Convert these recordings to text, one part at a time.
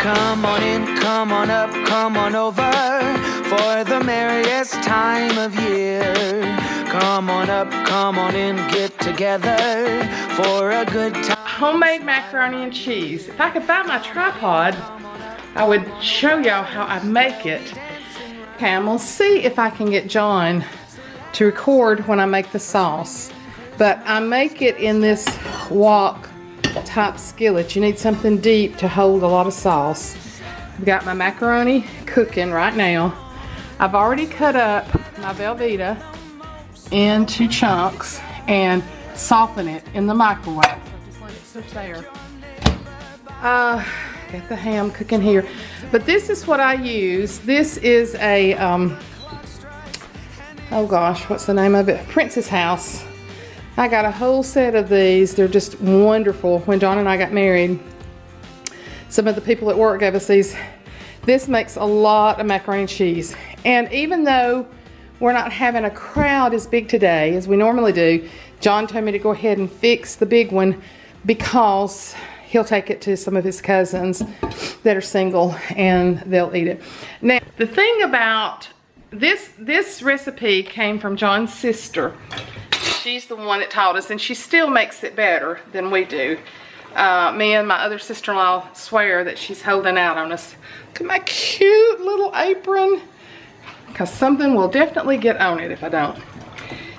Come on in, come on up, come on over for the merriest time of year. Come on up, come on in, get together for a good time. Homemade macaroni and cheese. If I could find my tripod, I would show y'all how I make it. Okay, I'm gonna see if I can get John to record when I make the sauce. But I make it in this wok type skillet. You need something deep to hold a lot of sauce. I've got my macaroni cooking right now. I've already cut up my Velveeta into chunks and soften it in the microwave. So just let it sit there. Got the ham cooking here. But this is what I use. This is a, oh gosh, what's the name of it? Princess House. I got a whole set of these. They're just wonderful. When John and I got married, some of the people at work gave us these. This makes a lot of macaroni and cheese. And even though we're not having a crowd as big today as we normally do, John told me to go ahead and fix the big one because he'll take it to some of his cousins that are single and they'll eat it. Now, the thing about this recipe came from John's sister. She's the one that taught us, and she still makes it better than we do. Me and my other sister-in-law swear that she's holding out on us. Look at my cute little apron, because something will definitely get on it if I don't.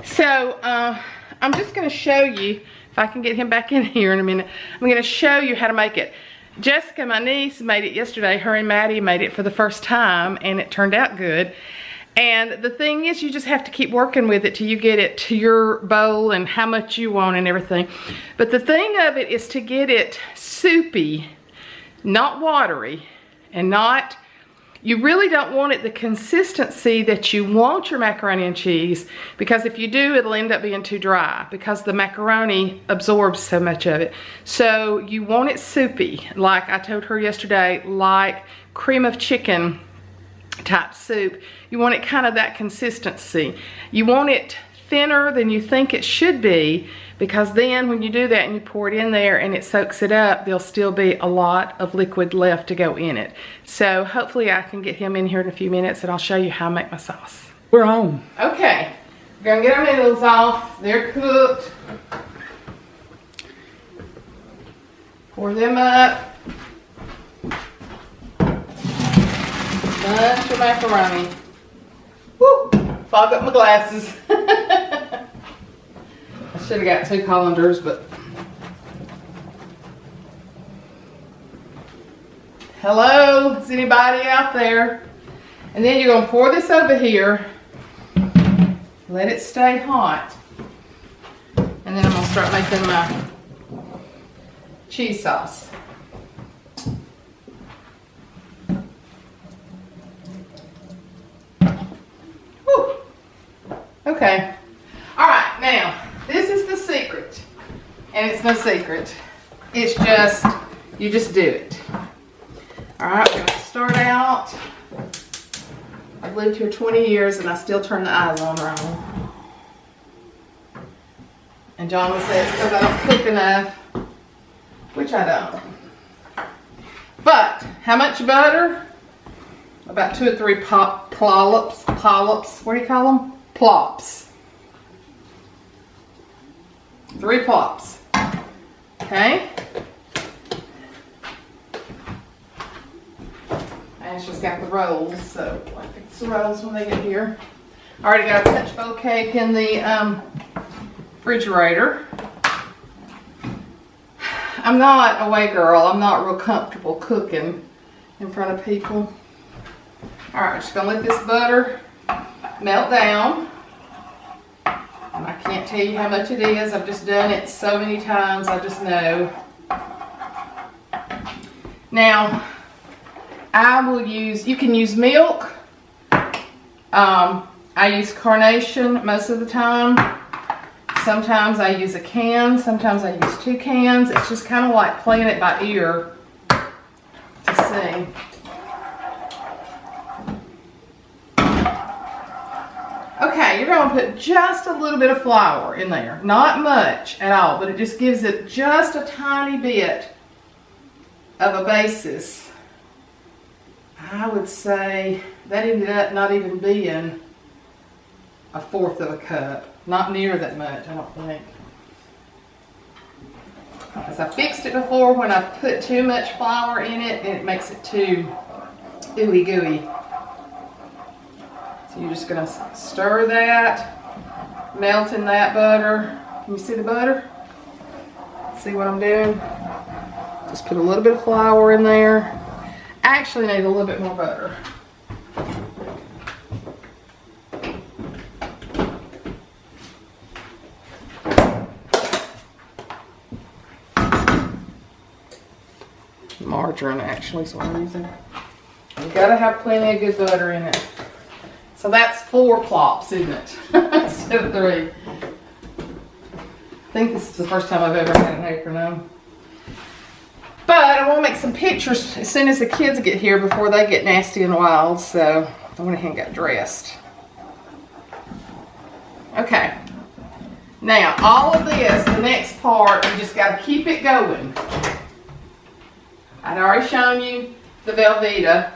So, I'm just going to show you, if I can get him back in here in a minute, I'm going to show you how to make it. Jessica, my niece, made it yesterday. Her and Maddie made it for the first time, and it turned out good. And the thing is, you just have to keep working with it till you get it to your bowl and how much you want and everything. But the thing of it is to get it soupy, not watery, and not, you really don't want it the consistency that you want your macaroni and cheese, because if you do, it'll end up being too dry because the macaroni absorbs so much of it. So you want it soupy, like I told her yesterday, like cream of chicken type soup. You want it kind of that consistency. You want it thinner than you think it should be, because then when you do that and you pour it in there and it soaks it up, there'll still be a lot of liquid left to go in it. So hopefully I can get him in here in a few minutes and I'll show you how I make my sauce. We're home. Okay, we're gonna get our noodles off. They're cooked. Pour them up. Bunch of macaroni. Woo! Fog up my glasses. I should have got 2 colanders, but hello, is anybody out there? And then you're gonna pour this over here. Let it stay hot. And then I'm gonna start making my cheese sauce. Okay, all right, now, this is the secret, and it's no secret. It's just, you just do it. All right, we're gonna start out. I've lived here 20 years, and I still turn the eyes on wrong. And John will say it's because I don't cook enough, which I don't. But, how much butter? About 2 or 3 pollops, what do you call them? Plops. 3 plops. Okay. And she's got the rolls, so I'll fix the rolls when they get here. I already got a Punch Bowl cake in the refrigerator. I'm not a away girl. I'm not real comfortable cooking in front of people. All right, just gonna let this butter melt down. And I can't tell you how much it is. I've just done it so many times, I just know. Now, I will use, you can use milk. I use Carnation most of the time. Sometimes I use a can, sometimes I use 2 cans. It's just kind of like playing it by ear to see. Okay, you're going to put just a little bit of flour in there. Not much at all, but it just gives it just a tiny bit of a basis I would say that ended up not even being a fourth of a cup. Not near that much, I don't think. Because I fixed it before when I put too much flour in it and it makes it too ooey gooey. So you're just going to stir that, melt in that butter. Can you see the butter? See what I'm doing? Just put a little bit of flour in there. I actually need a little bit more butter. Margarine actually is what I'm using. You gotta have plenty of good butter in it. So that's 4 plops, isn't it? Instead of 3. I think this is the first time I've ever had an apron on. But I want to make some pictures as soon as the kids get here before they get nasty and wild. So I went ahead and got dressed. Okay. Now all of this, the next part, you just got to keep it going. I'd already shown you the Velveeta.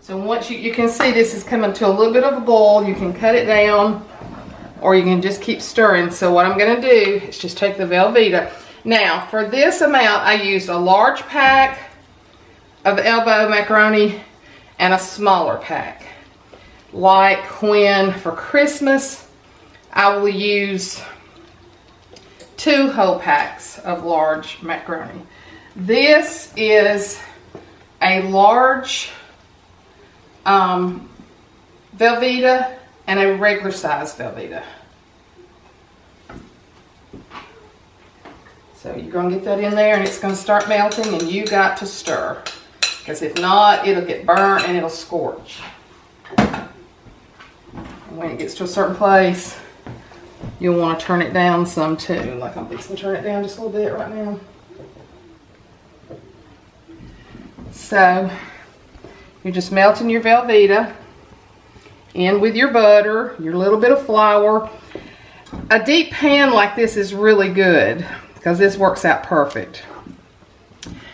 So once you can see this is coming to a little bit of a boil, you can cut it down or you can just keep stirring. So what I'm going to do is just take the Velveeta. Now for this amount I used a large pack of elbow macaroni and a smaller pack. Like when for Christmas I will use 2 whole packs of large macaroni. This is a large Velveeta and a regular size Velveeta. So you're going to get that in there and it's going to start melting and you got to stir. Because if not, it'll get burnt and it'll scorch. And when it gets to a certain place, you'll want to turn it down some too. Like I'm fixing to turn it down just a little bit right now. So you're just melting your Velveeta in with your butter, your little bit of flour. A deep pan like this is really good because this works out perfect.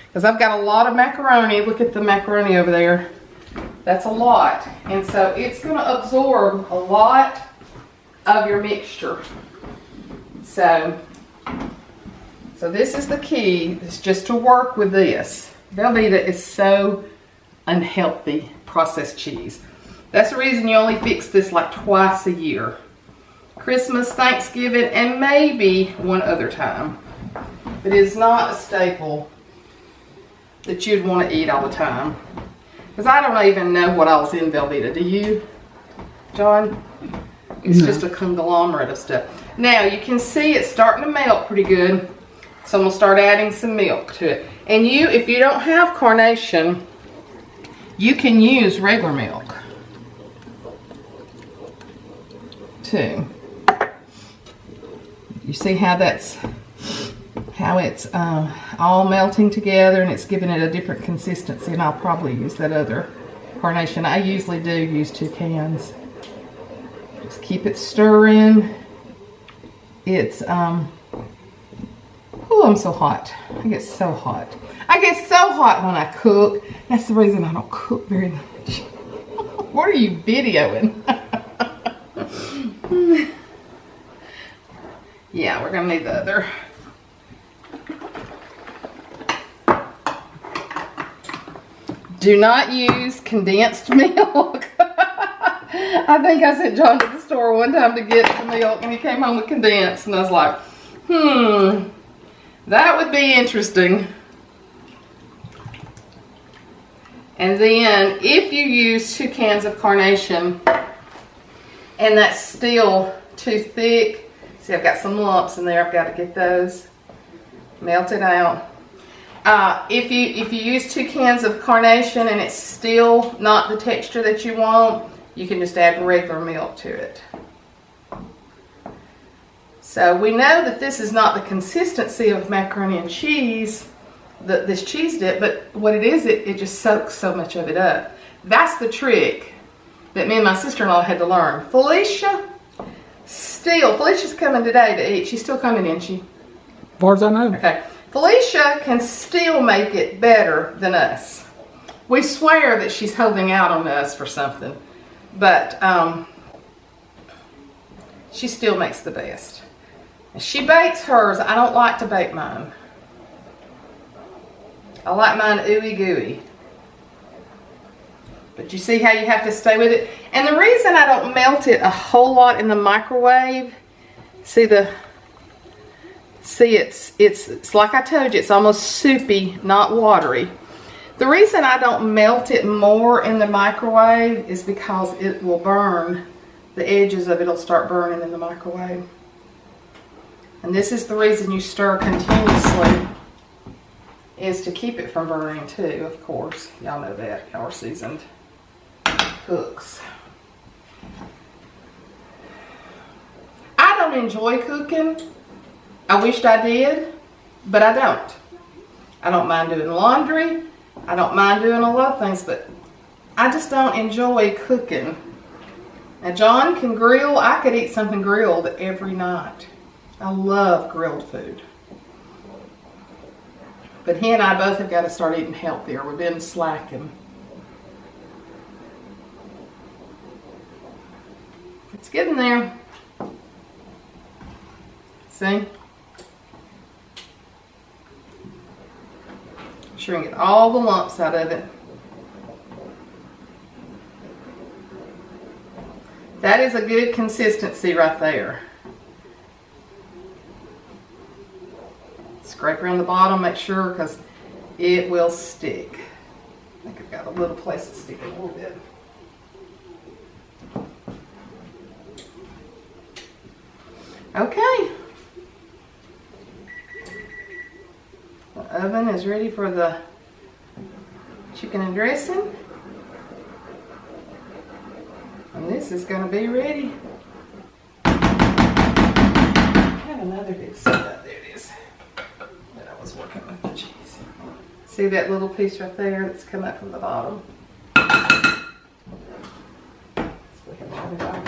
Because I've got a lot of macaroni. Look at the macaroni over there. That's a lot. And so it's going to absorb a lot of your mixture. So this is the key, is just to work with this. Velveeta is so unhealthy processed cheese. That's the reason you only fix this like twice a year. Christmas, Thanksgiving, and maybe one other time. It is not a staple that you'd want to eat all the time. Because I don't even know what else in Velveeta. Do you, John? It's just a conglomerate of stuff. Now you can see it's starting to melt pretty good. So I'm going to start adding some milk to it. And if you don't have carnation, you can use regular milk too. You see how it's all melting together and it's giving it a different consistency, and I'll probably use that other carnation. I usually do use 2 cans. Just keep it stirring. It's oh, I'm so hot. I get so hot. I get so hot when I cook. That's the reason I don't cook very much. What are you videoing? Yeah, we're gonna need the other. Do not use condensed milk. I think I sent John to the store one time to get the milk and he came home with condensed and I was like, that would be interesting. And then if you use 2 cans of carnation and that's still too thick, see I've got some lumps in there, I've got to get those melted out. If you use 2 cans of carnation and it's still not the texture that you want, you can just add regular milk to it. So we know that this is not the consistency of macaroni and cheese, this cheese dip, but what it is, it just soaks so much of it up. That's the trick that me and my sister-in-law had to learn. Felicia's coming today to eat. She's still coming, isn't she? As far as I know. Okay. Felicia can still make it better than us. We swear that she's holding out on us for something, but she still makes the best. And she bakes hers. I don't like to bake mine. I like mine ooey gooey. But you see how you have to stay with it? And the reason I don't melt it a whole lot in the microwave, it's like I told you, it's almost soupy, not watery. The reason I don't melt it more in the microwave is because it will burn. The edges of it will start burning in the microwave. And this is the reason you stir continuously, is to keep it from burning too, of course. Y'all know that. Y'all are seasoned cooks. I don't enjoy cooking. I wished I did, but I don't. I don't mind doing laundry. I don't mind doing a lot of things, but I just don't enjoy cooking. Now John can grill. I could eat something grilled every night. I love grilled food. But he and I both have got to start eating healthier. We've been slacking. It's getting there. See? Sure, and get all the lumps out of it. That is a good consistency right there. Scrape around the bottom, make sure, because it will stick. I think I've got a little place to stick it a little bit. Okay. The oven is ready for the chicken and dressing. And this is going to be ready. I have another big setup. There it is. That I was working with the cheese. See that little piece right there that's come up from the bottom? So we can have it out.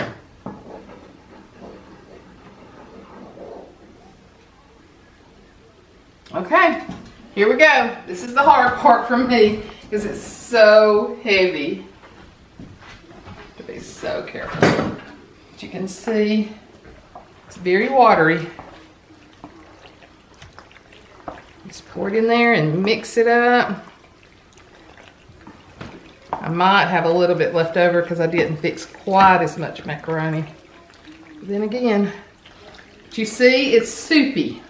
Okay, here we go. This is the hard part for me because it's so heavy. To be so careful. But you can see it's very watery. Just pour it in there and mix it up. I might have a little bit left over because I didn't fix quite as much macaroni. But then again, but you see it's soupy.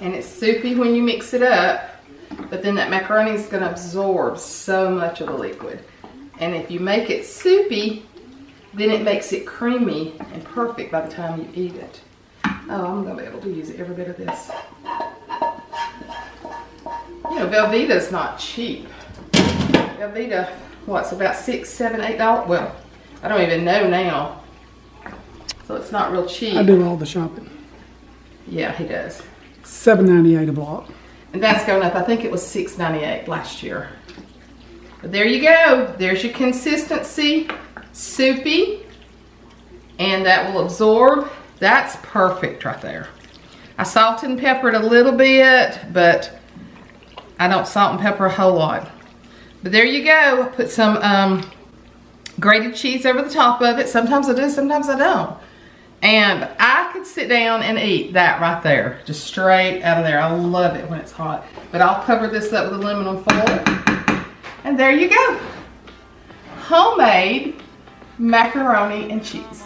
And it's soupy when you mix it up, but then that macaroni is going to absorb so much of the liquid. And if you make it soupy, then it makes it creamy and perfect by the time you eat it. Oh, I'm going to be able to use every bit of this. You know, Velveeta's not cheap. Velveeta, what's about $6, $7, $8? Well, I don't even know now. So it's not real cheap. I do all the shopping. Yeah, he does. $7.98 a block. And that's going up. I think it was $6.98 last year. But there you go. There's your consistency. Soupy. And that will absorb. That's perfect right there. I salt and peppered a little bit, but I don't salt and pepper a whole lot. But there you go. Put some grated cheese over the top of it. Sometimes I do, sometimes I don't. And I could sit down and eat that right there, just straight out of there. I love it when it's hot. But I'll cover this up with aluminum foil. And there you go. Homemade macaroni and cheese.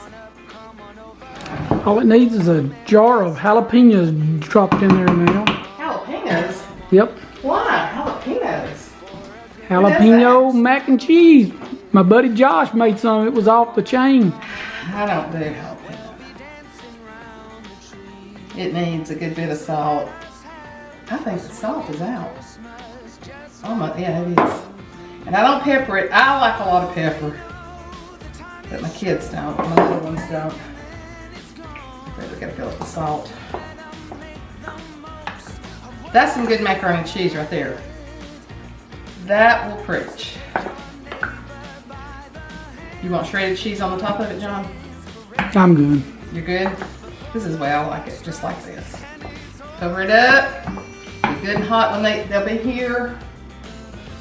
All it needs is a jar of jalapenos dropped in there now. Jalapenos? Yep. Why jalapenos? Jalapeno mac and cheese. My buddy Josh made some. It was off the chain. I don't do jalapenos. It needs a good bit of salt. I think the salt is out. Oh my, yeah, it is. And I don't pepper it. I like a lot of pepper. But my kids don't. My little ones don't. Okay, we gotta fill up the salt. That's some good macaroni and cheese right there. That will preach. You want shredded cheese on the top of it, John? I'm good. You're good? This is the way I like it, just like this. Cover it up. Be good and hot when they'll be here.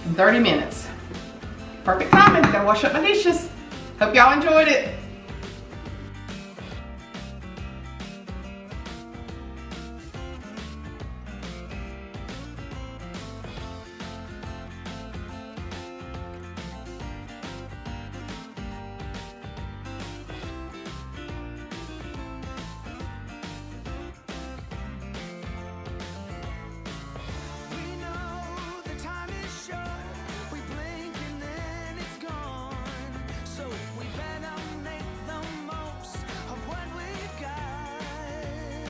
in 30 minutes. Perfect timing, gotta wash up my dishes. Hope y'all enjoyed it.